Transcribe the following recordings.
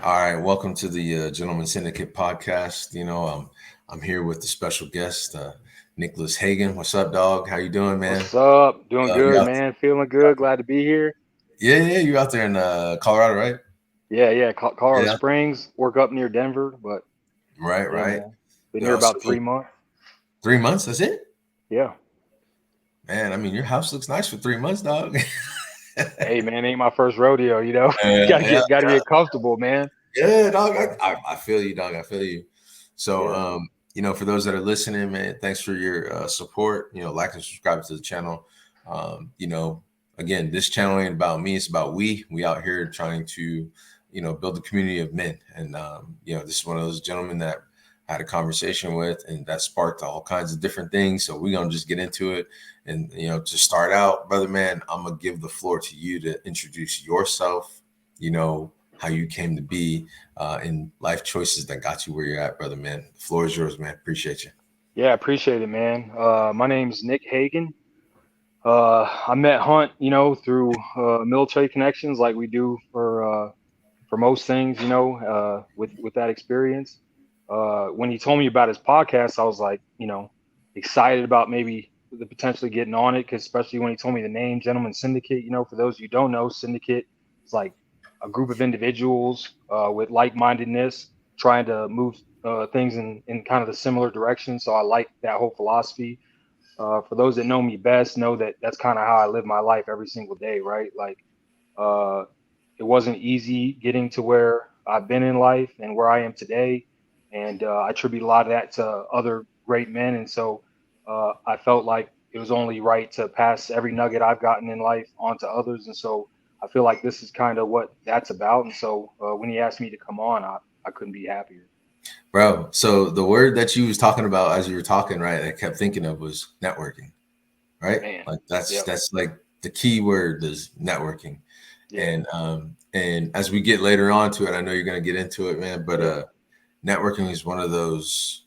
All right, welcome to the Gentleman Syndicate podcast. I'm here with the special guest, Nicholas Hagan. What's up, dog? How you doing, man? What's up? Doing You good, out? man. Feeling good. Glad to be here. Yeah. You out there in Colorado, right? Yeah. Colorado Yeah. Springs. Work up near Denver, but Right, yeah, right. man. Been here about 3 months. 3 months. That's it, Yeah. man. I mean, your house looks nice for 3 months, dog. Hey, man, ain't my first rodeo. Gotta Yeah, get comfortable, man. yeah, dog. I feel you, dog. I feel you. So, Yeah. for those that are listening, man, thanks for your support. Like and subscribe to the channel. Again, this channel ain't about me; it's about we. We out here trying to, build a community of men. And this is one of those gentlemen that I had a conversation with, and that sparked all kinds of different things. So we're gonna just get into it. And to start out, brother, man, I'm gonna give the floor to you to introduce yourself. How you came to be in life choices that got you where you're at, brother, man. The floor is yours, man. Appreciate you. Yeah, appreciate it, man. My name's Nick Hagan. I met Hunt, through military connections, like we do for most things, with that experience. When he told me about his podcast, I was like, excited about maybe the potentially getting on it, because especially when he told me the name Gentleman Syndicate. For those of you who don't know, Syndicate is like a group of individuals with like-mindedness trying to move things in kind of the similar direction. So I like that whole philosophy. For those that know me best, know that that's kind of how I live my life every single day, right? Like, uh, it wasn't easy getting to where I've been in life and where I am today. And I attribute a lot of that to other great men. And so I felt like it was only right to pass every nugget I've gotten in life on to others. And so I feel like this is kind of what that's about. And so when he asked me to come on, I couldn't be happier. Bro, so the word that you was talking about as you were talking, right, I kept thinking of was networking, right? Man. Like that's Yep. that's like the key word is networking. Yeah. And as we get later on to it, I know you're gonna get into it, man, but Yeah. networking is one of those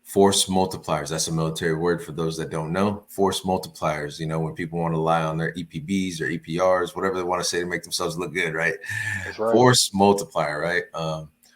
force multipliers. That's a military word for those that don't know. Force multipliers, when people want to lie on their EPBs or EPRs, whatever they want to say to make themselves look good, right? That's right. Force multiplier, right?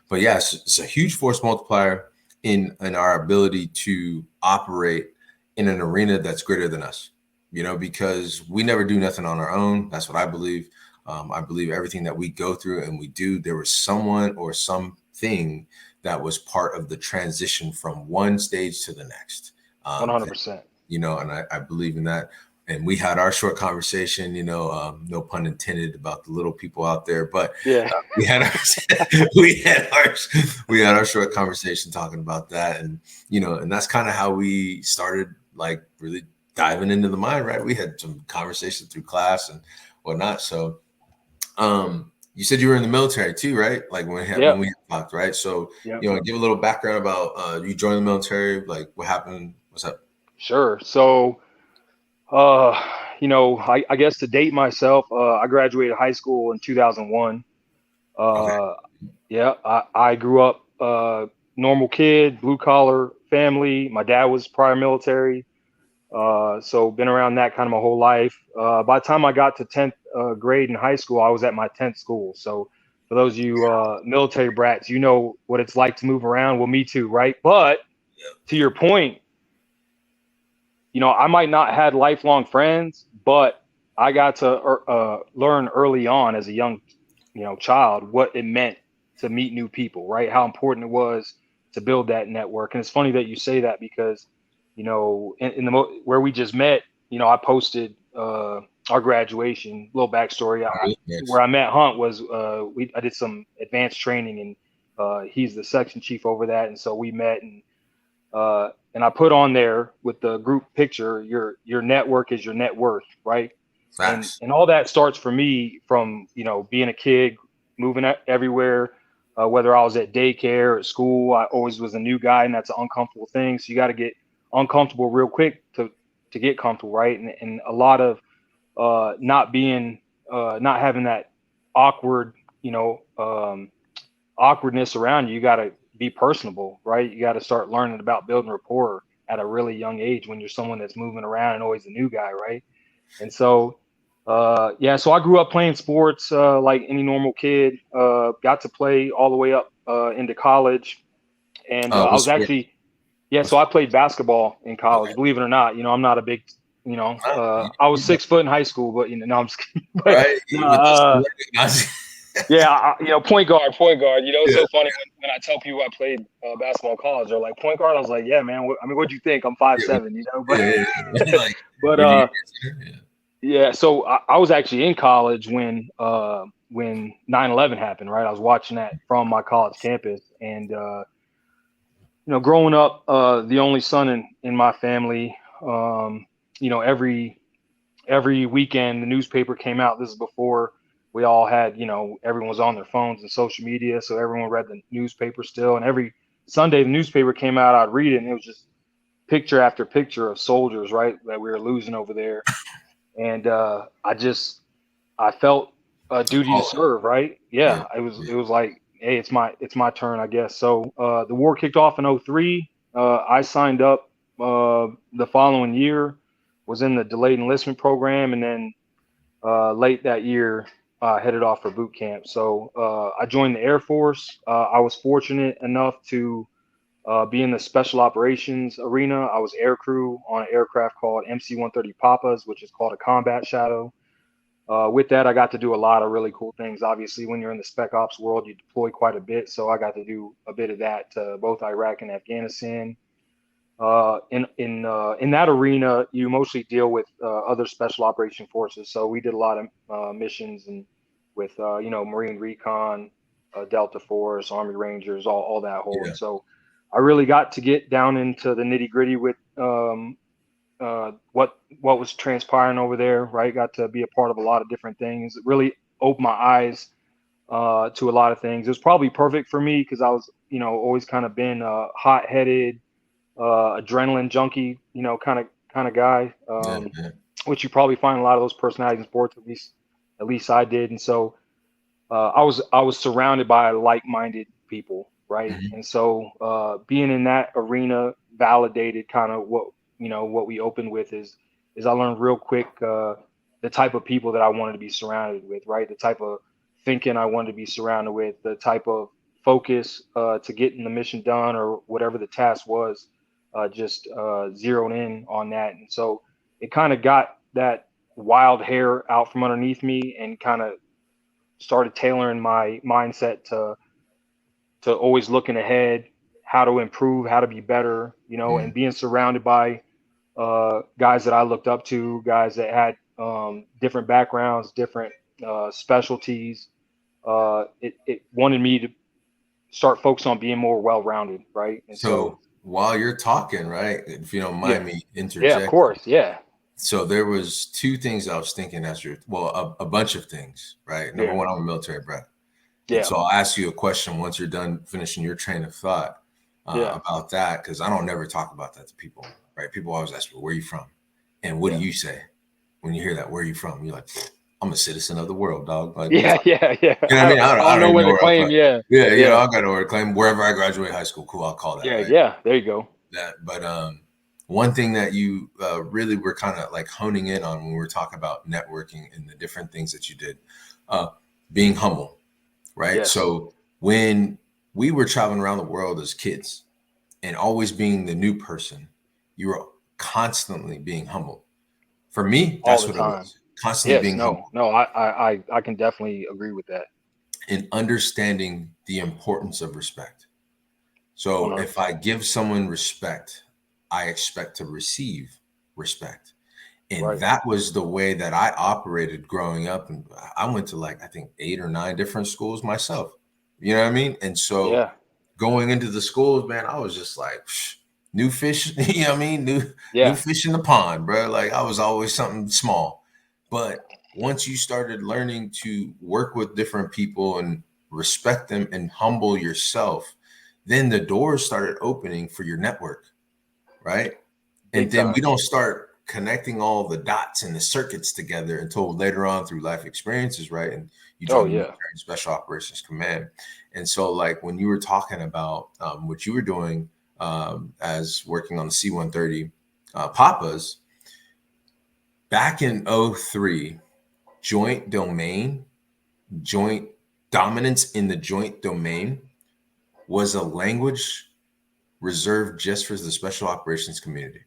But yeah, it's a huge force multiplier in our ability to operate in an arena that's greater than us, because we never do nothing on our own. That's what I believe. I believe everything that we go through and we do, there was someone or something that was part of the transition from one stage to the next. Um, 100%. and I believe in that. And we had our short conversation, no pun intended, about the little people out there, but Yeah. we had our we had our we had our short conversation talking about that, and that's kind of how we started, like, really diving into the mind, right? We had some conversation through class and whatnot. So you said you were in the military too, right? Like when Yep. we talked, right? So Yep. give a little background about you joined the military, like what happened, what's up? Sure. So, uh, I guess to date myself, I graduated high school in 2001. Okay. Uh, yeah, I grew up normal kid, blue collar family. My dad was prior military, so been around that kind of my whole life. By the time I got to 10th grade in high school, I was at my 10th school. So for those of you military brats, you know what it's like to move around. Well, me too, right? But to your point, I might not had lifelong friends, but I got to learn early on as a young, child what it meant to meet new people, right? How important it was to build that network. And it's funny that you say that because, in where we just met, I posted our graduation. Little backstory: where Yes. I met Hunt was I did some advanced training, and he's the section chief over that, and so we met and I put on there with the group picture, your network is your net worth, right? And Facts. and all that starts for me from being a kid, moving everywhere, whether I was at daycare or at school. I always was a new guy, and that's an uncomfortable thing. So you got to get uncomfortable real quick to get comfortable, right? And a lot of not having that awkward, awkwardness around you. You got to be personable, right? You got to start learning about building rapport at a really young age when you're someone that's moving around and always a new guy, right? And so Yeah, so I grew up playing sports like any normal kid. Got to play all the way up into college, and I What was sport? actually yeah. What So I sport? played basketball in Okay. college. Believe it or not, I'm not a big I was 6 foot in high school, but no, I'm just kidding. But Right? no, With the yeah, point guard. It's yeah, so funny when I tell people I played basketball in college, they're like point guard. I was like, yeah, man. What'd you think? I'm five yeah, seven, yeah, but yeah. Like, but where do you yeah. yeah. So I was actually in college when 9/11 happened. Right, I was watching that from my college campus, and growing up, the only son in my family, every weekend the newspaper came out. This is before we all had, everyone was on their phones and social media, so everyone read the newspaper still. And every Sunday the newspaper came out, I'd read it, and it was just picture after picture of soldiers, right, that we were losing over there. And I felt a A duty to calling. serve, right? Yeah, Yeah, it was yeah, it was like, hey, it's my turn, I guess. So the war kicked off in '03. I signed up the following year, was in the delayed enlistment program, and then late that year, headed off for boot camp. So I joined the Air Force. I was fortunate enough to be in the special operations arena. I was air crew on an aircraft called MC-130 Papas, which is called a combat shadow. With that, I got to do a lot of really cool things. Obviously, when you're in the spec ops world, you deploy quite a bit. So I got to do a bit of that to both Iraq and Afghanistan. In that arena, you mostly deal with other special operation forces. So we did a lot of missions and with Marine Recon, Delta Force, Army Rangers, all that whole. yeah. And so I really got to get down into the nitty gritty with what was transpiring over there. Right, got to be a part of a lot of different things. It really opened my eyes to a lot of things. It was probably perfect for me because I was always kind of been hot headed, adrenaline junkie, kind of guy, Yeah, yeah. which you probably find a lot of those personalities in sports. At least I did, and so I was surrounded by like-minded people, right? Mhm. And so being in that arena validated kind of what we opened with is I learned real quick the type of people that I wanted to be surrounded with, right? The type of thinking I wanted to be surrounded with, the type of focus to getting the mission done or whatever the task was, just zeroed in on that. And so it kind of got that wild hair out from underneath me and kind of started tailoring my mindset to always looking ahead, how to improve, how to be better, and Mm. being surrounded by guys that I looked up to, guys that had different backgrounds, different specialties. It wanted me to start focusing on being more well-rounded, right? And so, So while you're talking, right, if you don't yeah, mind me yeah, of interjecting, course, yeah, so there was two things I was thinking as you're, well, a bunch of things, right? Number yeah, one, I'm a military brat. And yeah, so I'll ask you a question once you're done finishing your train of thought yeah, about that, because I don't never talk about that to people, right? People always ask me, where are you from? And what do yeah, you say when you hear that? Where are you from? You're like, I'm a citizen of the world, dog. Like, what are you yeah, talking yeah, yeah. about? You know what I mean? I I don't don't know even where know to where I'm claim. from. Yeah, Yeah, yeah, I got nowhere to claim. Wherever I graduate high school, cool, I'll call that, yeah, right? yeah. There you go. That, but one thing that you really were kind of like honing in on when we were talking about networking and the different things that you did, uh, being humble, right? Yes. So when we were traveling around the world as kids and always being the new person, you were constantly being humble. For me, All that's the what it time. was. Constantly Yes, being no, humble no, I can definitely agree with that. and understanding the importance of respect. So if I 100%. give someone respect, I expect to receive respect. And Right. that was the way that I operated growing up. And I went to like, I think 8 or 9 different schools myself. You know what I mean? And so Yeah. going into the schools, man, I was just like, psh, new fish, you know what I mean? New Yeah. fish in the pond, bro. Like I was always something small. But once you started learning to work with different people and respect them and humble yourself, then the doors started opening for your network, right? And Big then we time. don't start connecting all the dots and the circuits together until later on through life experiences, right? And you Oh join the yeah. military and special operations command. And so, like when you were talking about what you were doing as working on the C-130 Papas back in '03, joint domain, joint dominance in the joint domain was a language reserved just for the special operations community.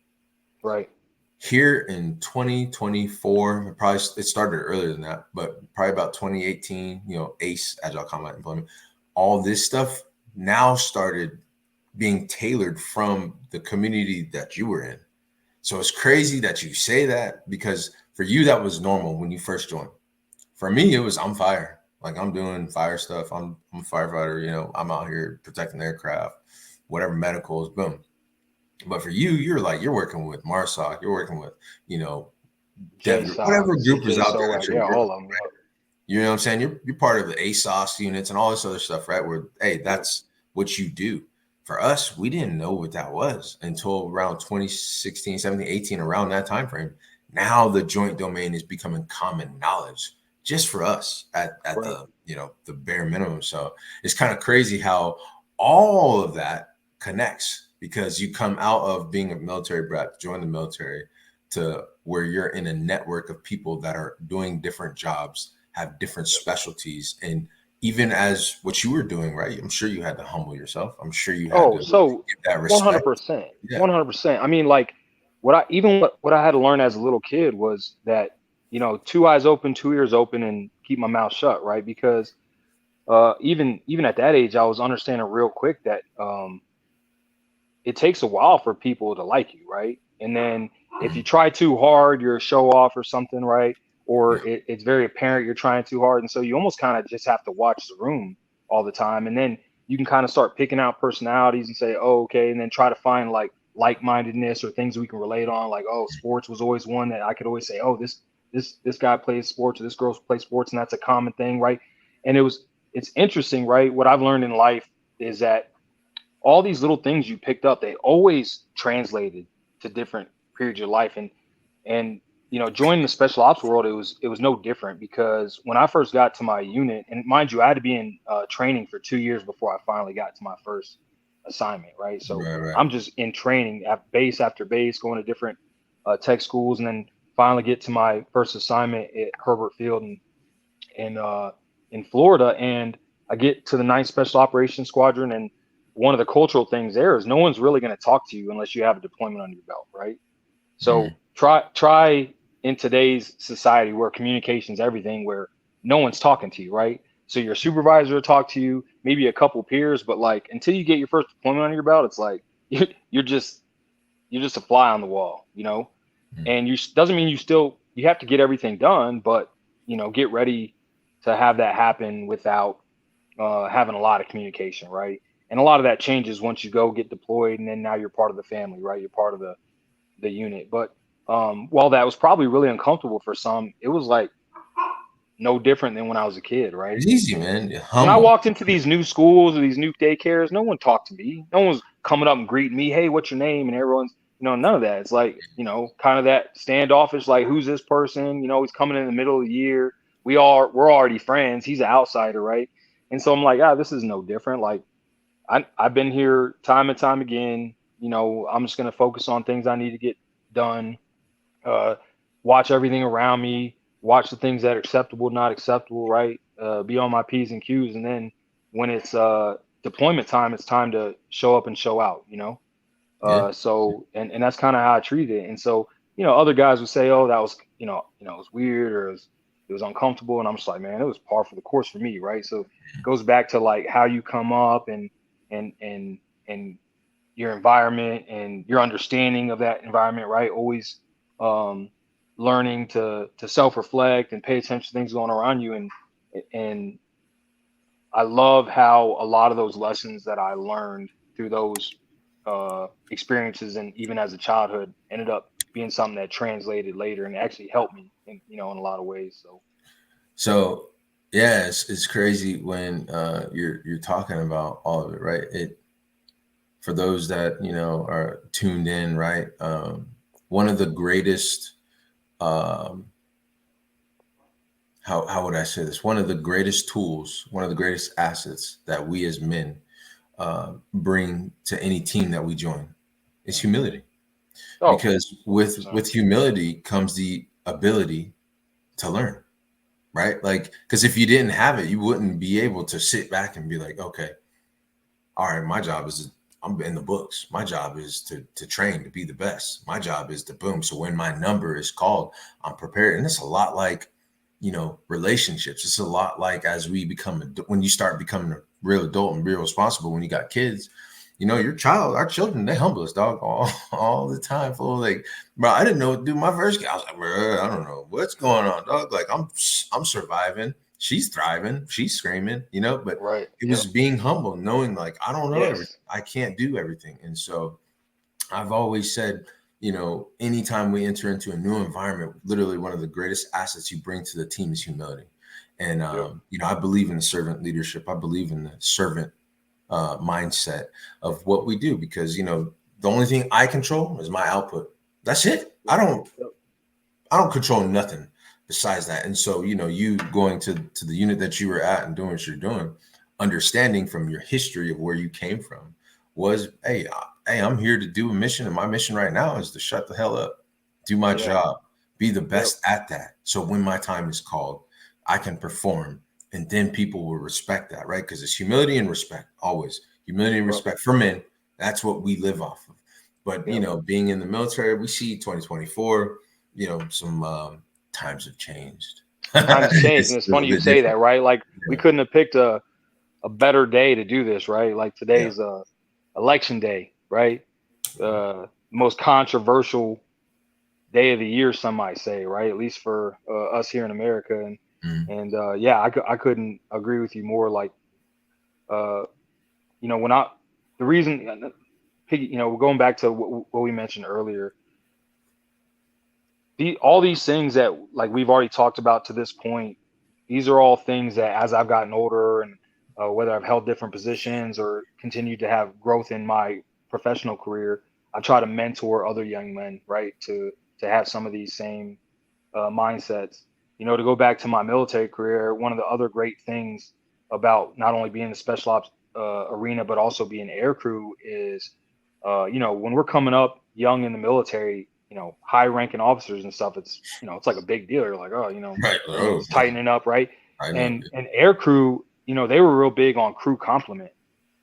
Right. Here in 2024, probably it started earlier than that, but probably about 2018, ACE, Agile Combat Employment, all this stuff now started being tailored from the community that you were in. So it's crazy that you say that, because for you, that was normal when you first joined. For me, it was, I'm fire. Like, I'm doing fire stuff. I'm a firefighter, I'm out here protecting aircraft, whatever medicals, boom. But for you, you're working with MARSOC, you're working with, JSOC, whatever group is out there CJSOC, that you're yeah, working all of them. with, right? You know what I'm saying? You're part of the ASOS units and all this other stuff, right? Where, hey, that's what you do. For us, we didn't know what that was until around 2016, 17, 18, around that time frame. Now the joint domain is becoming common knowledge just for us at Right. the bare minimum. So it's kind of crazy how all of that connects, because you come out of being a military brat, join the military, to where you're in a network of people that are doing different jobs, have different specialties. And even as what you were doing, right? I'm sure you had to humble yourself. I'm sure you had Oh, to so give that respect. 100%, Yeah. 100%. I mean, like, what I had to learn as a little kid was that, two eyes open, two ears open, and keep my mouth shut, right? Because even at that age, I was understanding real quick that it takes a while for people to like you, right? And then if you try too hard, you're a show off or something, right? Or it's very apparent you're trying too hard. And so you almost kind of just have to watch the room all the time. And then you can kind of start picking out personalities and say, oh, okay. And then try to find like-mindedness or things we can relate on. Like, oh, sports was always one that I could always say, oh, this guy plays sports or this girl plays sports. And that's a common thing, right? And it's interesting, right? What I've learned in life is that all these little things you picked up, they always translated to different periods of your life. And joining the special ops world, it was no different, because when I first got to my unit, and mind you, I had to be in training for 2 years before I finally got to my first assignment, right? So Right. I'm just in training at base after base, going to different tech schools, and then finally get to my first assignment at Herbert Field in Florida. And I get to the 9th Special Operations Squadron, and one of the cultural things there is no one's really going to talk to you unless you have a deployment under your belt, right? So try in today's society where communication's everything, where no one's talking to you, right? So your supervisor will talk to you, maybe a couple peers, but like until you get your first deployment under your belt, it's like you're just a fly on the wall, And doesn't mean you have to get everything done, but get ready to have that happen without having a lot of communication, right? And a lot of that changes once you go get deployed, and then now you're part of the family, right? You're part of the unit. But while that was probably really uncomfortable for some, it was like no different than when I was a kid, right? It's easy, man. When I Humble. walked into these new schools or these new daycares, no one talked to me. No one was coming up and greeting me, hey, what's your name? And everyone's, none of that. It's like, kind of that standoffish, like, who's this person? He's coming in the middle of the year. We're already friends. He's an outsider, right? And so I'm like, this is no different. Like, I've been here time and time again. I'm just going to focus on things I need to get done. Watch everything around me. Watch the things that are acceptable, not acceptable, right? Be on my P's and Q's. And then when it's deployment time, it's time to show up and show out, Yeah. So, and that's kind of how I treat it. And so, other guys would say, oh, that was, it was weird, or it was uncomfortable. And I'm just like, man, it was par for the course for me, right? So it goes back to like how you come up and your environment and your understanding of that environment, right? Always learning to self-reflect and pay attention to things going around you. And I love how a lot of those lessons that I learned through those experiences, and even as a childhood, ended up being something that translated later and actually helped me in a lot of ways. So yeah, it's crazy when you're talking about all of it, right? For those that are tuned in, right? One of the greatest, how would I say this? One of the greatest tools, one of the greatest assets that we as men bring to any team that we join is humility. Because with humility comes the ability to learn. right? Like, because if you didn't have it, you wouldn't be able to sit back and be like, okay, all right, my job is I'm in the books. My job is to train to be the best. My job is to boom. So when my number is called, I'm prepared. And it's a lot like, relationships. It's a lot like as we become when you start becoming a real adult and real responsible. When you got kids, our children, they humble us, dog, all the time. Full like, bro, I didn't know what to do my first kid. I was like, bro, I don't know what's going on, dog. Like I'm surviving. She's thriving. She's screaming, but Right. it was being humble, knowing like, I don't know everything. Yes. I can't do everything. And so I've always said, anytime we enter into a new environment, literally one of the greatest assets you bring to the team is humility. And, Yep. I believe in the servant leadership. I believe in the servant mindset of what we do, because, the only thing I control is my output. That's it. I don't control nothing besides that. And so, you going to the unit that you were at and doing what you're doing, understanding from your history of where you came from was, hey, I'm here to do a mission. And my mission right now is to shut the hell up, do my job, be the best at that. So when my time is called, I can perform, and then people will respect that, right? Because it's humility and respect, always humility and respect for men. That's what we live off of. But, being in the military, we see 2024, some times have changed. Times have changed. And it's funny you say that, right? Like we couldn't have picked a better day to do this, right? Like today's election day, right? Most controversial day of the year, some might say, right? At least for us here in America. And I couldn't agree with you more. Like, the reason, we're going back to what we mentioned earlier. All these things that like we've already talked about to this point, these are all things that as I've gotten older and whether I've held different positions or continued to have growth in my professional career, I try to mentor other young men, right, to have some of these same mindsets. To go back to my military career, one of the other great things about not only being in the special ops arena but also being air crew is, when we're coming up young in the military, high ranking officers and stuff, it's like a big deal. You're like, oh, right. It's tightening up, right? I know. And air crew, they were real big on crew compliment.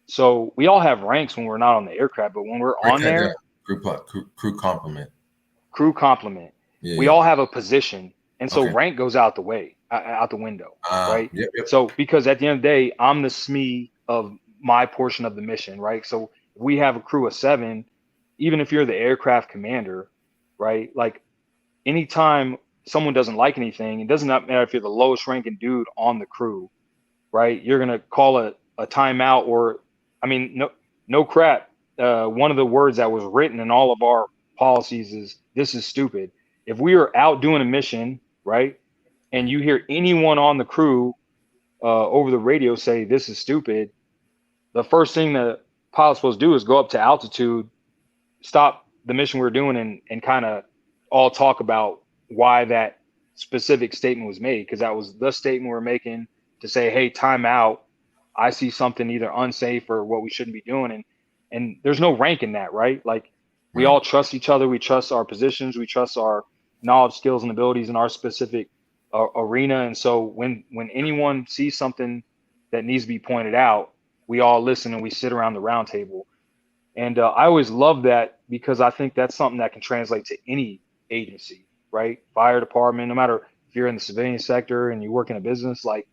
So we all have ranks when we're not on the aircraft, but when we're on there, crew compliment. Crew compliment. Yeah, we all have a position, and so Okay. rank goes out the window, right? Yep. So because at the end of the day, I'm the SME of my portion of the mission, right? So if we have a crew of 7, even if you're the aircraft commander, right? Like anytime someone doesn't like anything, it doesn't matter if you're the lowest ranking dude on the crew, right? You're gonna call a timeout, or no crap. One of the words that was written in all of our policies is "this is stupid." If we are out doing a mission, right, and you hear anyone on the crew over the radio say "this is stupid," the first thing the pilot's supposed to do is go up to altitude, stop the mission we're doing, and kind of all talk about why that specific statement was made, because that was the statement we're making to say, hey, time out. I see something either unsafe or what we shouldn't be doing. And there's no rank in that, right? Like we all trust each other. We trust our positions. We trust our knowledge, skills, and abilities in our specific arena. And so when anyone sees something that needs to be pointed out, we all listen and we sit around the round table. And I always love that, because I think that's something that can translate to any agency, right? Fire department, no matter if you're in the civilian sector and you work in a business, like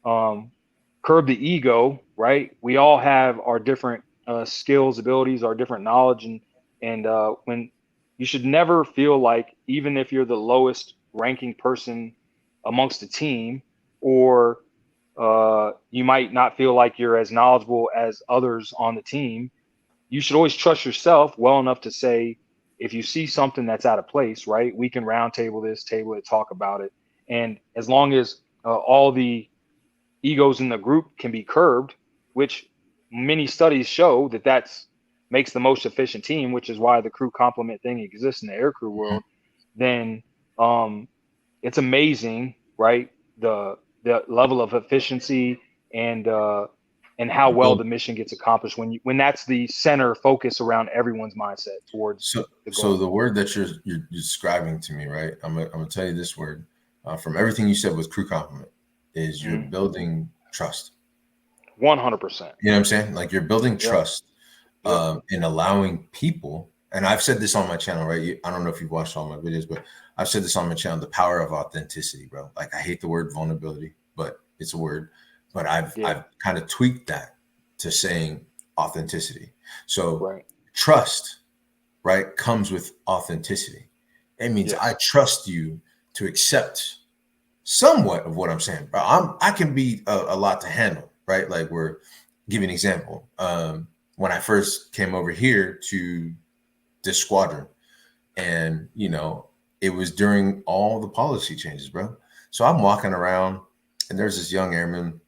curb the ego, right? We all have our different skills, abilities, our different knowledge. And when you should never feel like, even if you're the lowest ranking person amongst the team, or you might not feel like you're as knowledgeable as others on the team, you should always trust yourself well enough to say, if you see something that's out of place, right, we can round table this, table it, talk about it. And as long as all the egos in the group can be curbed, which many studies show that makes the most efficient team, which is why the crew complement thing exists in the aircrew world, then it's amazing, right? The level of efficiency and how well the mission gets accomplished when that's the center focus around everyone's mindset towards the goal. So the word that you're describing to me, right? I'm gonna tell you this word. from everything you said with Crew Compliment is you're building trust. 100%. You know what I'm saying? Like you're building trust Yep. in allowing people. And I've said this on my channel, right? I don't know if you've watched all my videos, but I've said this on my channel, the power of authenticity, bro. Like I hate the word vulnerability, but it's a word. But I've kind of tweaked that to saying authenticity. So trust, right, comes with authenticity. It means I trust you to accept somewhat of what I'm saying. I can be a lot to handle, right? Like we're give you an example. When I first came over here to this squadron, and it was during all the policy changes, bro. So I'm walking around, and there's this young airman,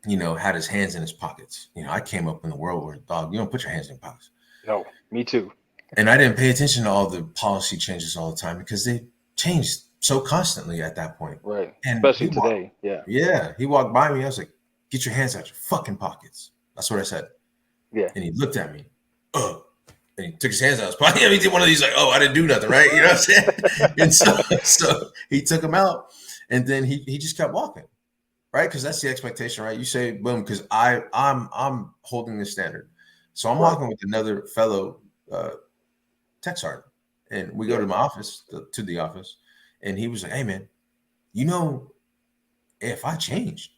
had his hands in his pockets. I came up in the world where, dog, you don't put your hands in your pockets. No, me too. And I didn't pay attention to all the policy changes all the time because they changed so constantly at that point. Right. And especially today. Yeah. He walked by me. I was like, get your hands out your fucking pockets. That's what I said. Yeah. And he looked at me. And he took his hands out of his pocket. He did one of these like, oh, I didn't do nothing, right? You know what I'm saying? And so he took him out, and then he just kept walking, right? Because that's the expectation, right? You say boom, because I'm holding the standard. So I'm walking with another fellow tech sergeant, and we go to my office, to the office, and he was like, hey man, if I change,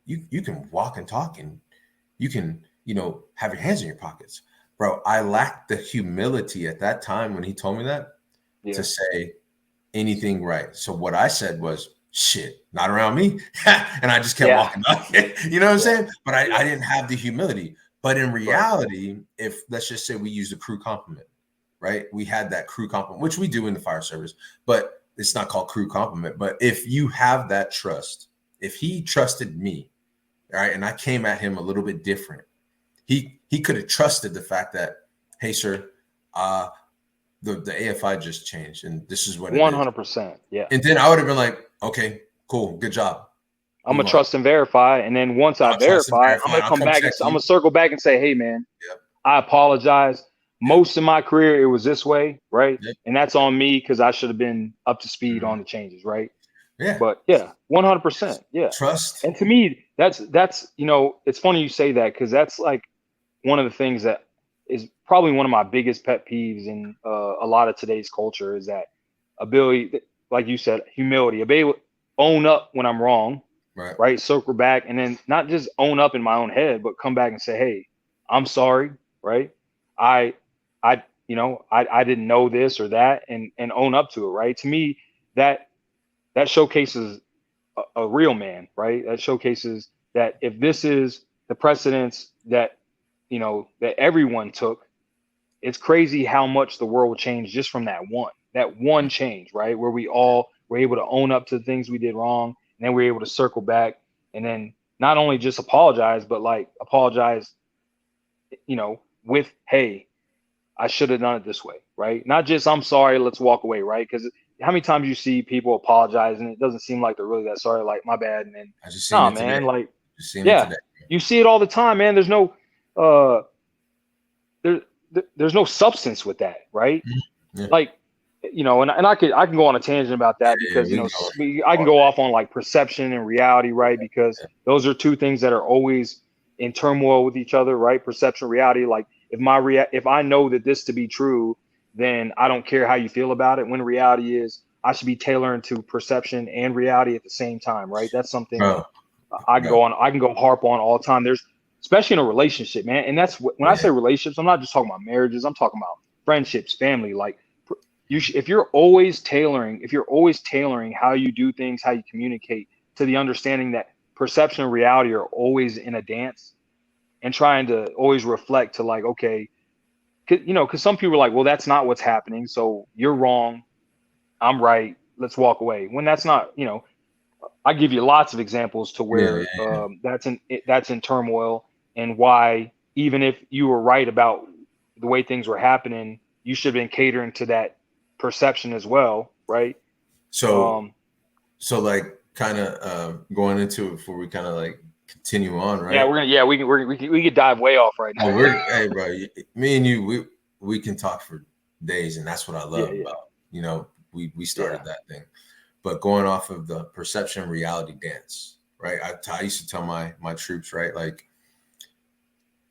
you can walk and talk, and you can have your hands in your pockets. Bro, I lacked the humility at that time when he told me that to say anything right. So what I said was, shit, not around me. And I just kept walking by. You know what I'm saying? But I didn't have the humility. But in reality, if let's just say we use the Crew Compliment, right? We had that Crew Compliment, which we do in the fire service, but it's not called Crew Compliment. But if you have that trust, if he trusted me, right, and I came at him a little bit different, he could have trusted the fact that, hey, sir, the AFI just changed, and this is what 100%. Yeah. And then I would have been like, okay, cool, good job. I'm gonna trust and verify, and then once I verify, I'm gonna come back. I'm gonna circle back and say, hey, man, I apologize. Most of my career, it was this way, right? And that's on me because I should have been up to speed on the changes, right? Yeah. But 100%. Yeah. Trust. And to me, that's it's funny you say that because that's like one of the things that is probably one of my biggest pet peeves in a lot of today's culture is that ability, like you said, humility, ability to own up when I'm wrong, right? Circle back, and then not just own up in my own head, but come back and say, hey, I'm sorry, right? I didn't know this or that, and own up to it, right? To me, that showcases a real man, right? That showcases that if this is the precedence that that everyone took, it's crazy how much the world changed just from that one change, right? Where we all were able to own up to the things we did wrong, and then we were able to circle back, and then not only just apologize, but like apologize, with, hey, I should have done it this way, right? Not just I'm sorry, let's walk away, right? Because how many times you see people apologize and it doesn't seem like they're really that sorry, like my bad, and then I just seen it man, today. Like you see it all the time, man. There's no there's no substance with that, right? Like and I can go on a tangent about that because I can go off on like perception and reality, right? Because those are two things that are always in turmoil with each other, right? Perception, reality. Like if I know that this to be true, then I don't care how you feel about it. When reality is, I should be tailoring to perception and reality at the same time, right? That's something I can go harp on all the time. There's, especially in a relationship, man. And that's when I say relationships, I'm not just talking about marriages. I'm talking about friendships, family. Like if you're always tailoring how you do things, how you communicate, to the understanding that perception and reality are always in a dance, and trying to always reflect to like, okay, because some people are like, well, that's not what's happening. So you're wrong. I'm right. Let's walk away. When that's not, I give you lots of examples to where that's in turmoil, and why even if you were right about the way things were happening, you should have been catering to that perception as well, right? So like kind of going into it before we kind of like continue on, right? We could dive way off right now. Hey bro, me and you, we can talk for days, and that's what I love about we started that thing. but going off of the perception reality dance, right? I used to tell my troops, right, like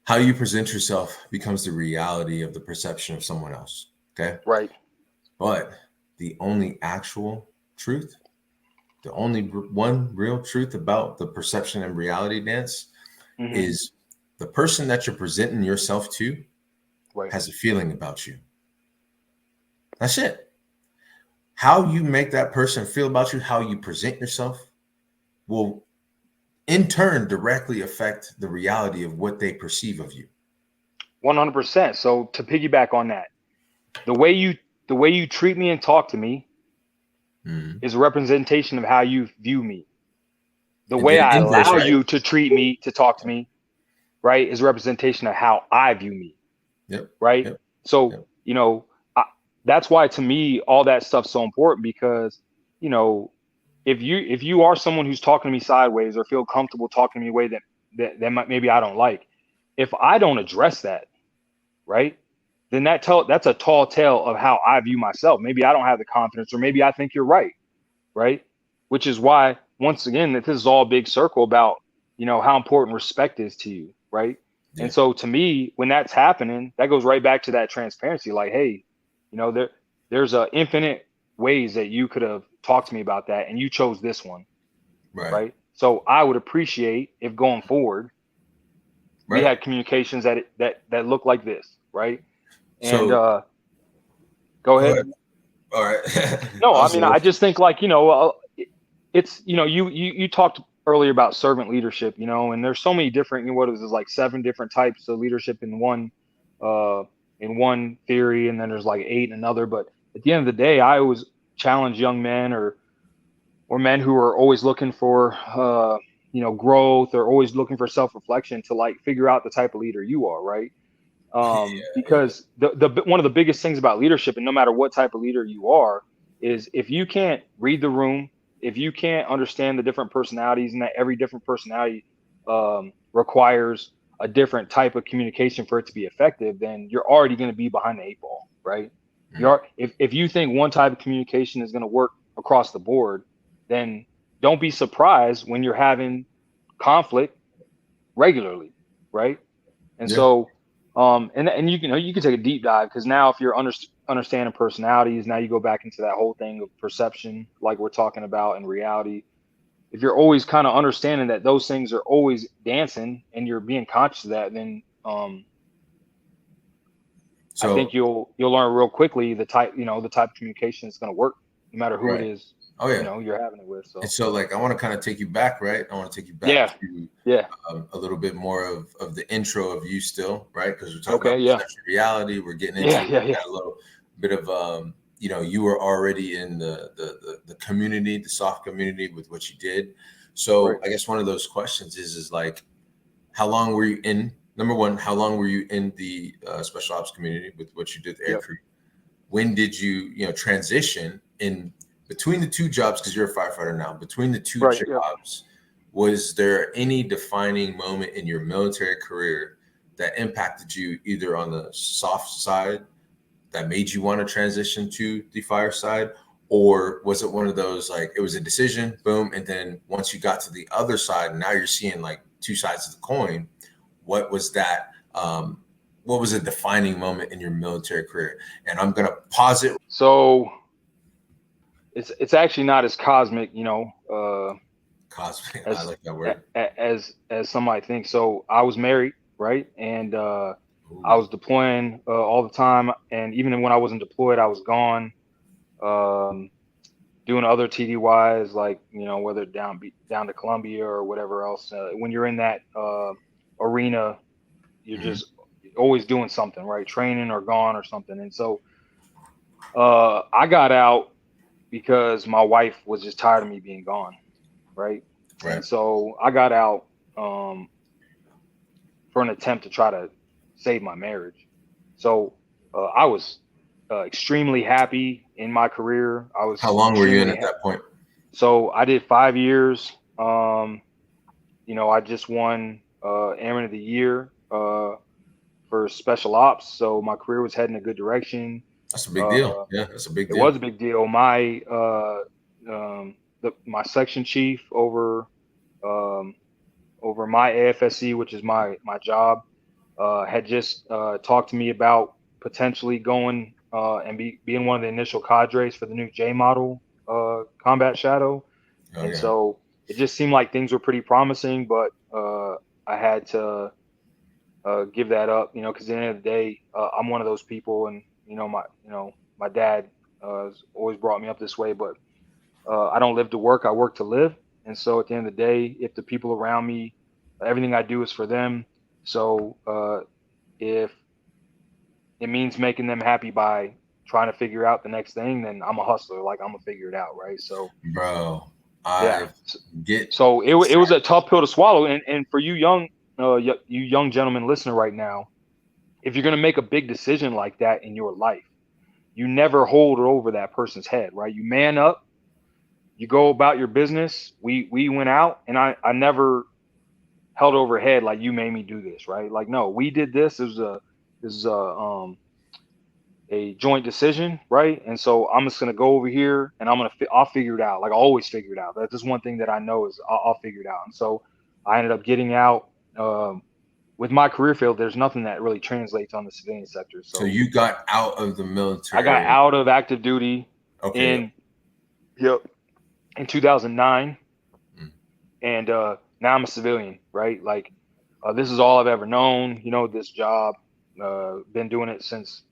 how you present yourself becomes the reality of the perception of someone else. Okay. Right. But the only actual truth, the only one real truth about the perception and reality dance is the person that you're presenting yourself to has a feeling about you. That's it. How you make that person feel about you, how you present yourself, will in turn directly affect the reality of what they perceive of you. 100%. So to piggyback on that, the way you treat me and talk to me is a representation of how you view me. The way I allow you to treat me, to talk to me, right, is a representation of how I view me. Yep. Right. Yep. So, you know, that's why to me all that stuff's so important, because, you know, if you are someone who's talking to me sideways or feel comfortable talking to me in a way that might, maybe I don't like, if I don't address that, right, then that's a tall tale of how I view myself. Maybe I don't have the confidence, or maybe I think you're right. Right. Which is why, once again, that this is all a big circle about, you know, how important respect is to you. Right. Yeah. And so to me, when that's happening, that goes right back to that transparency. Like, hey, you know, there's a infinite ways that you could have talked to me about that, and you chose this one. Right. So I would appreciate if going forward, we had communications that look like this. Right. And so, go ahead. All right. No, I mean, I just think, like, you know, it's, you know, you talked earlier about servant leadership, you know, and there's so many different, you know, what is this, like 7 different types of leadership in one theory, and then there's like 8 in another. But at the end of the day, I always challenge young men or men who are always looking for you know, growth, or always looking for self-reflection, to like figure out the type of leader you are, right? Because the one of the biggest things about leadership, and no matter what type of leader you are, is if you can't read the room, if you can't understand the different personalities, and that every different personality requires a different type of communication for it to be effective, then you're already going to be behind the 8 ball, right? If you think one type of communication is going to work across the board, then don't be surprised when you're having conflict regularly, right? And so and you know, you can take a deep dive, because now if you're understanding personalities, now you go back into that whole thing of perception, like we're talking about in reality. If you're always kind of understanding that those things are always dancing, and you're being conscious of that, then I think you'll learn real quickly the type of communication that's going to work, no matter who it is. You know, you're having it with. So, and so, like, I want to kind of take you back, right? I want to take you back to a little bit more of the intro of you still, right? Because we're talking about perception reality. We're getting into a little bit of you know, you were already in the community, the soft community, with what you did. So I guess one of those questions is like, how long were you in? Number one, how long were you in the special ops community with what you did, Air Crew? When did you transition in between the 2 jobs? Because you're a firefighter now. Between the 2 jobs, was there any defining moment in your military career that impacted you, either on the soft side that made you want to transition to the fire side, or was it one of those, like, it was a decision, boom, and then once you got to the other side, now you're seeing like 2 sides of the coin? What was that? What was a defining moment in your military career? And I'm gonna pause it. So it's actually not as cosmic, you know. Cosmic, I like that word. As some might think. So I was married, right, and I was deploying all the time, and even when I wasn't deployed, I was gone, doing other TDYs, like, you know, whether down to Columbia or whatever else. When you're in that arena, you're just always doing something, right? Training or gone or something. And so I got out because my wife was just tired of me being gone, right? And so I got out for an attempt to try to save my marriage. So I was extremely happy in my career. I was. How long were you in at that point? So I did 5 years. You know, I just won Airman of the Year for special ops. So my career was heading a good direction. That's a big deal. Yeah, that's a big deal. It was a big deal. My my section chief um, over my AFSC, which is my job, had just talked to me about potentially going and being one of the initial cadres for the new J model combat shadow. Oh And yeah. so it just seemed like things were pretty promising, but I had to give that up, because at the end of the day, I'm one of those people, and my dad has always brought me up this way, but I don't live to work, I work to live. And so at the end of the day, if the people around me, everything I do is for them. So if it means making them happy by trying to figure out the next thing, then I'm a hustler. Like, I'm gonna figure it out, right? So Bro, yeah. I get So it was a tough pill to swallow. And for you you young gentlemen listening right now, if you're gonna make a big decision like that in your life, you never hold it over that person's head, right? You man up, you go about your business. We went out, and I never held over head like, you made me do this, right? Like, no, we did this. This is a joint decision, right? And so I'm just gonna go over here, and I'll figure it out. Like, I always figure it out. That's just one thing that I know is I'll figure it out. And so I ended up getting out. With my career field, there's nothing that really translates on the civilian sector. so So you got out of the I got military. out of active duty Okay. in yep in 2009, Mm. and now I'm a civilian, right? Like, this is all I've ever known. This job. Been doing it since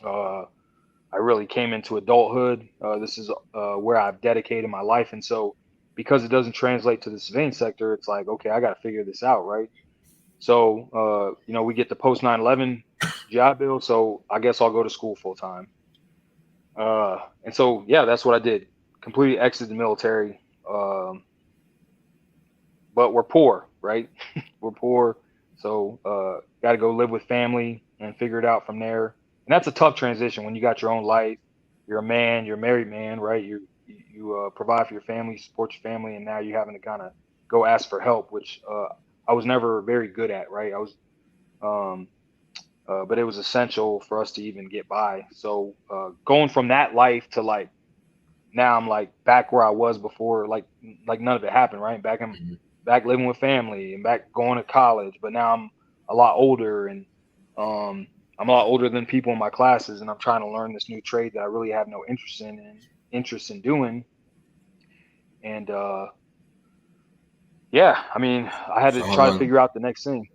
uh, I really came into adulthood. This is where I've dedicated my life, and so because it doesn't translate to the civilian sector, it's like, okay, I got to figure this out, right? So we get the post 9/11 GI Bill, so I guess I'll go to school full time. And so yeah, that's what I did. Completely exited the military. But we're poor, right? We're poor, so got to go live with family and figure it out from there. And that's a tough transition when you got your own life. You're a man, you're a married man, right? You provide for your family, support your family, and now you're having to kind of go ask for help, which I was never very good at, right? Um, but it was essential for us to even get by. So going from that life to, like, now I'm like back where I was before, like none of it happened, right? Mhm. Back living with family and back going to college, but now I'm a lot older, and um, I'm a lot older than people in my classes, and I'm trying to learn this new trade that I really have no interest in doing. And yeah, I mean, I had to So how try to long? figure out the next thing.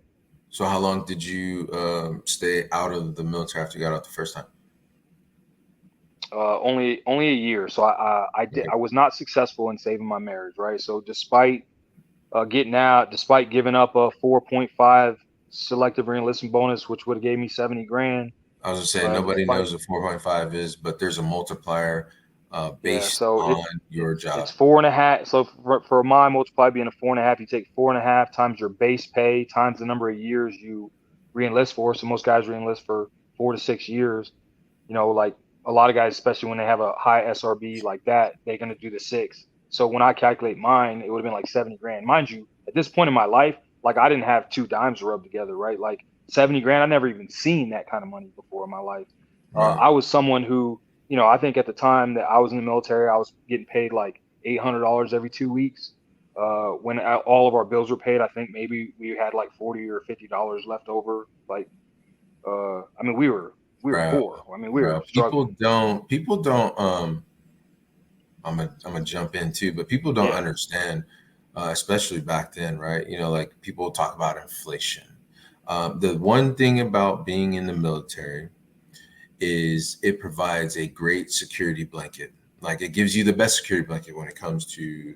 So how long did you stay out of the military after you got out the first time? Only a year. So Okay. I was not successful in saving my marriage, right? So despite getting out, despite giving up a 4.5 selective reenlistment bonus, which would have gave me 70 grand. I was just saying nobody Despite knows what 4.5 is, but there's a multiplier Yeah, based so on your it's job. 4.5. So for my multiply being a 4.5, you take 4.5 times your base pay times the number of years you reenlist for. So most guys reenlist for 4 to 6 years. Like, a lot of guys, especially when they have a high SRB like that, they're gonna do the 6. So when I calculate mine, it would have been like 70 grand. Mind you, at this point in my life, like, I didn't have two dimes rubbed together, right? Like, 70 grand, I never even seen that kind of money before in my life. Right. I was someone who, I think at the time that I was in the military, I was getting paid like $800 every 2 weeks. When all of our bills were paid, I think maybe we had like $40 or $50 left over. Like, I mean, we were Bro, poor. I mean, we were bro. People struggling. don't people don't I'm gonna jump in too, but people don't Yeah. understand, especially back then, right? Like people talk about inflation. The one thing about being in the military is it provides a great security blanket. Like it gives you the best security blanket when it comes to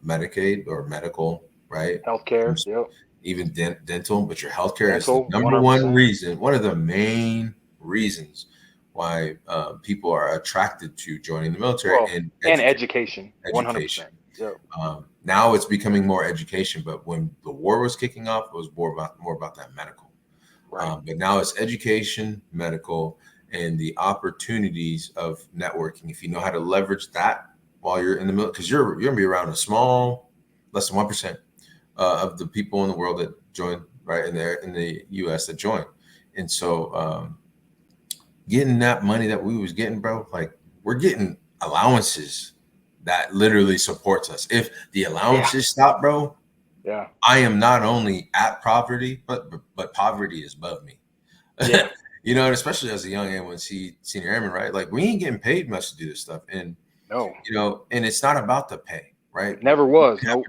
Medicaid or medical, right? Healthcare. Yep. Even dental, but your healthcare is the Dental. number one 100%. reason, one of the main reasons why people are attracted to joining the military Well, and and education. education. 100%. Yep. Now it's becoming more education, but when the war was kicking off, it was more about that medical. Right. But now it's education, medical, and the opportunities of networking. If you know how to leverage that while you're in the middle, because you're gonna be around a small, less than 1% of the people in the world that join, right, in the U.S. that join, and so getting that money that we was getting, bro, like we're getting allowances that literally supports us. If the Yeah. allowances stop, bro, Yeah. I am not only at poverty, but poverty is above me. Yeah. You know, and especially as a young A1C senior airman, right? Like we ain't getting paid much to do this stuff. And No. you know, and it's not about the pay, right? Never was. Nope.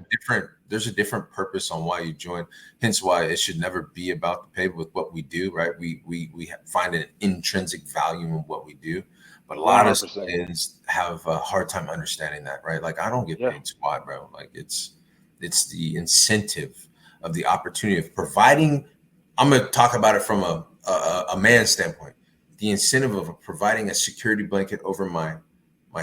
There's a different purpose on why you join. Hence why it should never be about the pay with what we do, right? We find an intrinsic value in what we do. But a lot of 100%. civilians have a hard time understanding that, right? Like I don't get Yeah. paid squat, bro. Like it's the incentive of the opportunity of providing. I'm gonna talk about it from a man's standpoint. The incentive of providing a security blanket over my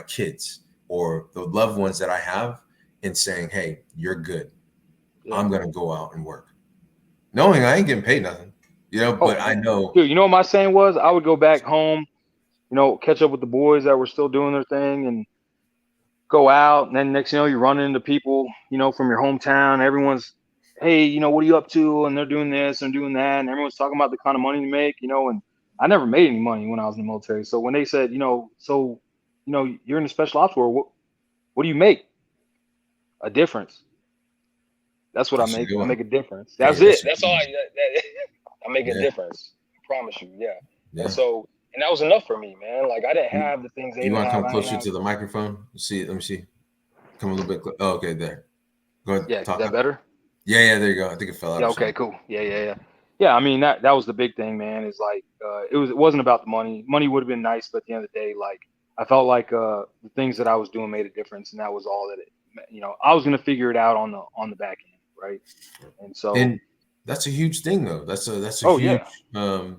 kids or the loved ones that I have, and saying, "Hey, you're good. Yeah. I'm gonna go out and work," knowing I ain't getting paid nothing, you know. Oh, But I know, dude, you know what my saying was? I would go back home, you know, catch up with the boys that were still doing their thing and go out. And then next thing you know, you're running into people, you know, from your hometown. Everyone's, hey, you know, what are you up to? And they're doing this and doing that. And everyone's talking about the kind of money to make, you know. And I never made any money when I was in the military. So when they said, you know, so, you know, you're in the special ops world, what do you make? A difference. That's what I that's a make. good I one. make a difference. Hey, That's it. a That's good all one. I make a Yeah, difference. I promise you. Yeah. yeah. And so, and that was enough for me, man. Like I didn't You, have the things they you didn't want to have. come I didn't closer have. to the microphone? See, let me see. Come a little bit. Oh, okay, there. Go ahead, Yeah. Is talk that up. better? Yeah, there you go. I think it fell out Yeah. or Okay. something. Cool. Yeah. Yeah. I mean, that was the big thing, man. Is like it wasn't about the money. Money would have been nice, but at the end of the day, like I felt like the things that I was doing made a difference, and that was all that it. You know, I was gonna figure it out on the back end, right? And so, And that's a huge thing, though. That's a oh huge yeah,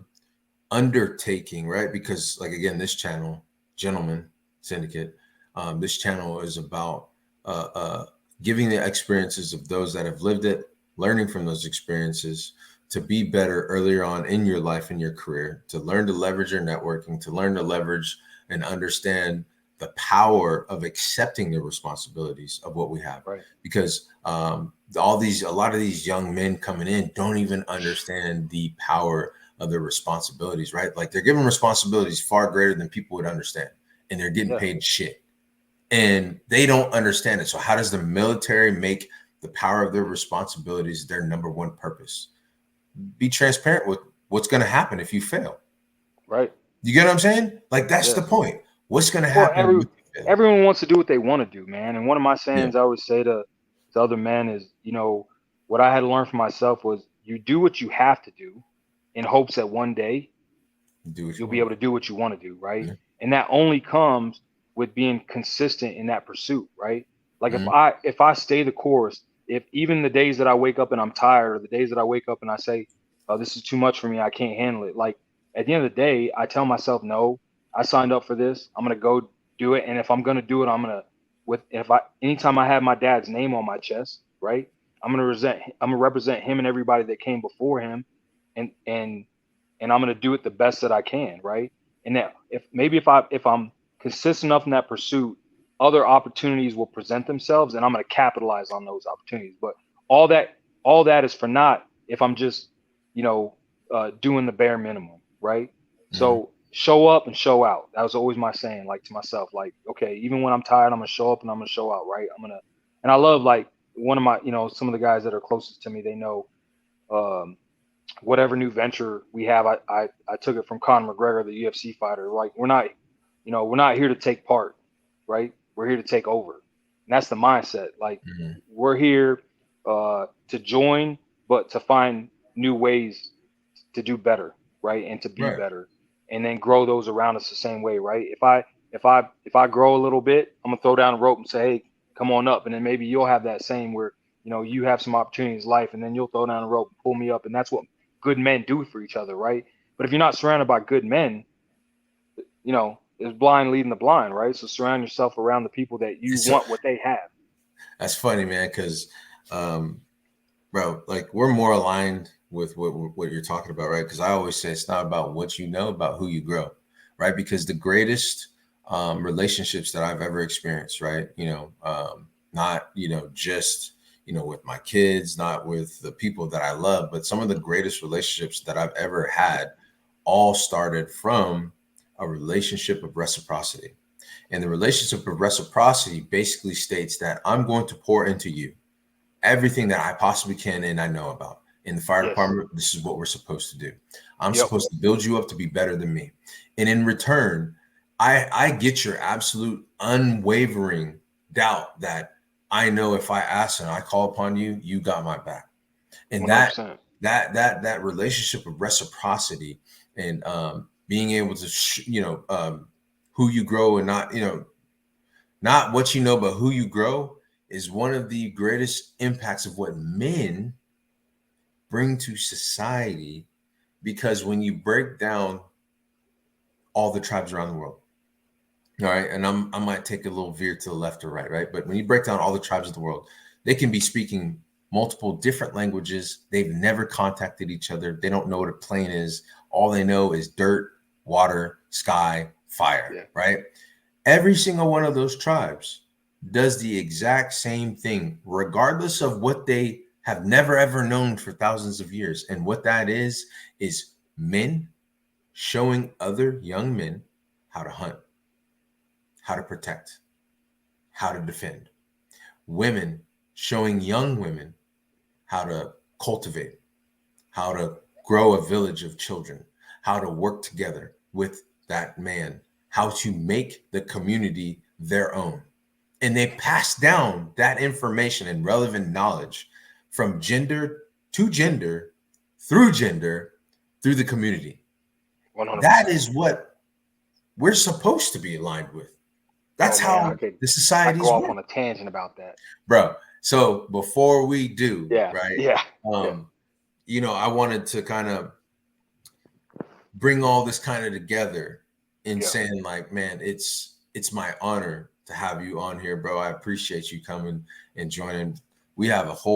undertaking, right? Because, like again, this channel, Gentleman Syndicate, this channel is about uh, uh, giving the experiences of those that have lived it, learning from those experiences to be better earlier on in your life and your career, to learn to leverage your networking, to learn to leverage and understand the power of accepting the responsibilities of what we have. right. Because a lot of these young men coming in don't even understand the power of their responsibilities, right? Like they're given responsibilities far greater than people would understand, and they're getting Yeah. paid shit, and they don't understand it. So how does the military make the power of their responsibilities their number one purpose? Be transparent with what's going to happen if you fail. Right. You get what I'm saying? Like that's the Yes. point. What's going to Well, happen if you fail? everyone wants to do what they want to do, man. And one of my Yeah, sayings I always say to other men is, you know, what I had to learn for myself was you do what you have to do in hopes that one day do what you you'll be want. able to do what you want to do, right? Yeah. And that only comes with being consistent in that pursuit, right? Like Mhm. if I stay the course, if even the days that I wake up and I'm tired, or the days that I wake up and I say, "Oh, this is too much for me, I can't handle it." Like at the end of the day, I tell myself, "No, I signed up for this. I'm gonna go do it, and if I'm gonna do it, I'm gonna if I anytime I have my dad's name on my chest, right? I'm gonna represent him and everybody that came before him, and and and I'm going to do it the best that I can, right? And that if I'm consistent enough in that pursuit, other opportunities will present themselves, and I'm going to capitalize on those opportunities. But all that all that is for naught if I'm just, you know, doing the bare minimum, right? Mhm. So show up and show out. That was always my saying, like to myself, like, okay, even when I'm tired, I'm gonna show up and I'm gonna show out, right? And I love like one of my, you know, some of the guys that are closest to me, they know. Um, Whatever new venture we have, I took it from Conor McGregor, the UFC fighter. Like we're not here to take part, right? We're here to take over. And that's the mindset. Like Mhm. we're here to join, but to find new ways to do better, right? And to be Right. better. And then grow those around us the same way, right? If I grow a little bit, I'm gonna throw down a rope and say, hey, come on up. And then maybe you'll have that same where, you know, you have some opportunities in life and then you'll throw down a rope and pull me up. And that's what good men do for each other, right? But if you're not surrounded by good men, you know, it's blind leading the blind, right? So surround yourself around the people that you So want what they have. that's funny, man, because um, bro, like we're more aligned with what you're talking about, right? Because I always say it's not about what you know, about who you grow, right? Because the greatest relationships that I've ever experienced, right? Not just with my kids, not with the people that I love, but some of the greatest relationships that I've ever had all started from a relationship of reciprocity. And the relationship of reciprocity basically states that I'm going to pour into you everything that I possibly can and I know about. In the fire Yes. department, this is what we're supposed to do. I'm Yep. supposed to build you up to be better than me. And in return, I get your absolute unwavering doubt that I know if I ask and I call upon you, you got my back. And 100%. that relationship of reciprocity and being able to who you grow and not what you know, but who you grow is one of the greatest impacts of what men bring to society. Because when you break down all the tribes around the world, all right, and I might take a little veer to the left or right, but when you break down all the tribes of the world, they can be speaking multiple different languages. They've never contacted each other. They don't know what a plane is. All they know is dirt, water, sky, fire, right? Every single one of those tribes does the exact same thing, regardless of what they have never, ever known for thousands of years. And what that is men showing other young men how to hunt, how to protect, how to defend. Women showing young women how to cultivate, how to grow a village of children, how to work together with that man, how to make the community their own. And they pass down that information and relevant knowledge from gender to gender, through the community. 100%. That is what we're supposed to be aligned with. That's how the societies work. I go work off on a tangent about that, bro. So before we do, right? Yeah. I wanted to kind of bring all this kind of together in saying, like, man, it's my honor to have you on here, bro. I appreciate you coming and joining. We have got a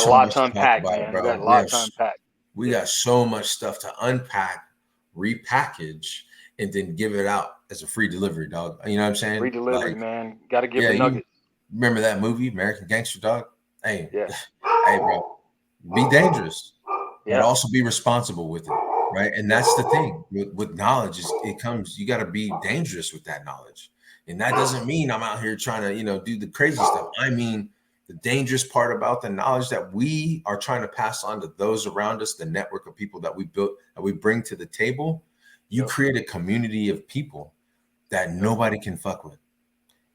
lot to unpack, man. Bro. We got a lot to unpack. We got so much stuff to unpack, repackage, and then give it out as a free delivery, dog. You know what I'm saying? Free delivery, man. Got to give the nuggets. Remember that movie, American Gangster, dog? Hey, hey, bro, be dangerous, but also be responsible with it, right? And that's the thing with knowledge. It comes. You got to be dangerous with that knowledge, and that doesn't mean I'm out here trying to, do the crazy stuff. I mean, the dangerous part about the knowledge that we are trying to pass on to those around us, the network of people that we built, that we bring to the table. You create a community of people that nobody can fuck with.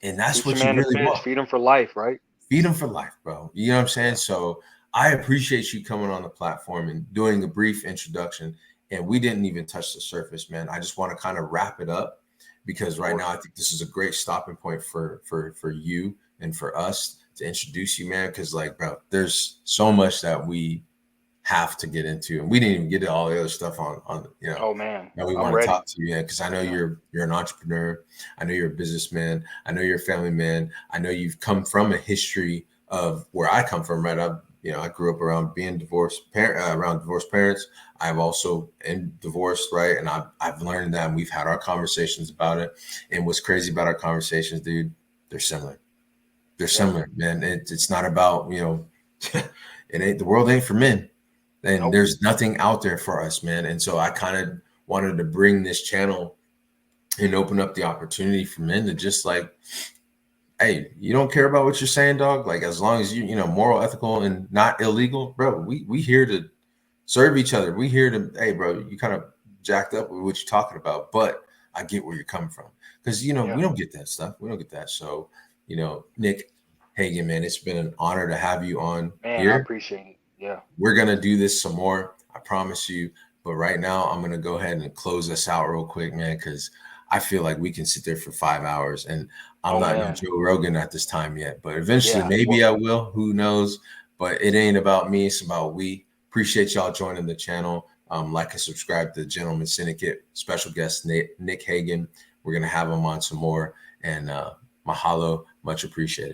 And that's what you really want. Feed them for life, right? Feed them for life, bro. You know what I'm saying? So I appreciate you coming on the platform and doing a brief introduction. And we didn't even touch the surface, man. I just want to kind of wrap it up because right now I think this is a great stopping point for you and for us to introduce you, man. Because, like, bro, there's so much that we have to get into, and we didn't even get to all the other stuff on oh man, that we want to talk to you, because I know you're an entrepreneur. I know you're a businessman. I know you're a family man. I know you've come from a history of where I come from, right? I grew up around being around divorced parents. I've also been divorced, right? And I've learned that, and we've had our conversations about it. And what's crazy about our conversations, dude, they're similar. They're similar, man. It's not about, it ain't, the world ain't for men. And there's nothing out there for us, man. And so I kind of wanted to bring this channel and open up the opportunity for men to just, like, hey, you don't care about what you're saying, dog? Like, as long as you moral, ethical, and not illegal, bro, we here to serve each other. We here to, hey, bro, you kind of jacked up with what you're talking about, but I get where you're coming from. Because, we don't get that stuff. We don't get that. So, Nick Hagan, man, it's been an honor to have you on here. I appreciate it. Yeah. We're going to do this some more, I promise you. But right now, I'm going to go ahead and close us out real quick, man, because I feel like we can sit there for 5 hours. And I'm not no Joe Rogan at this time yet. But eventually, maybe I will. Who knows? But it ain't about me. It's about we. Appreciate y'all joining the channel. Like and subscribe to the Gentleman Syndicate. Special guest, Nick Hagan. We're going to have him on some more. And mahalo. Much appreciated.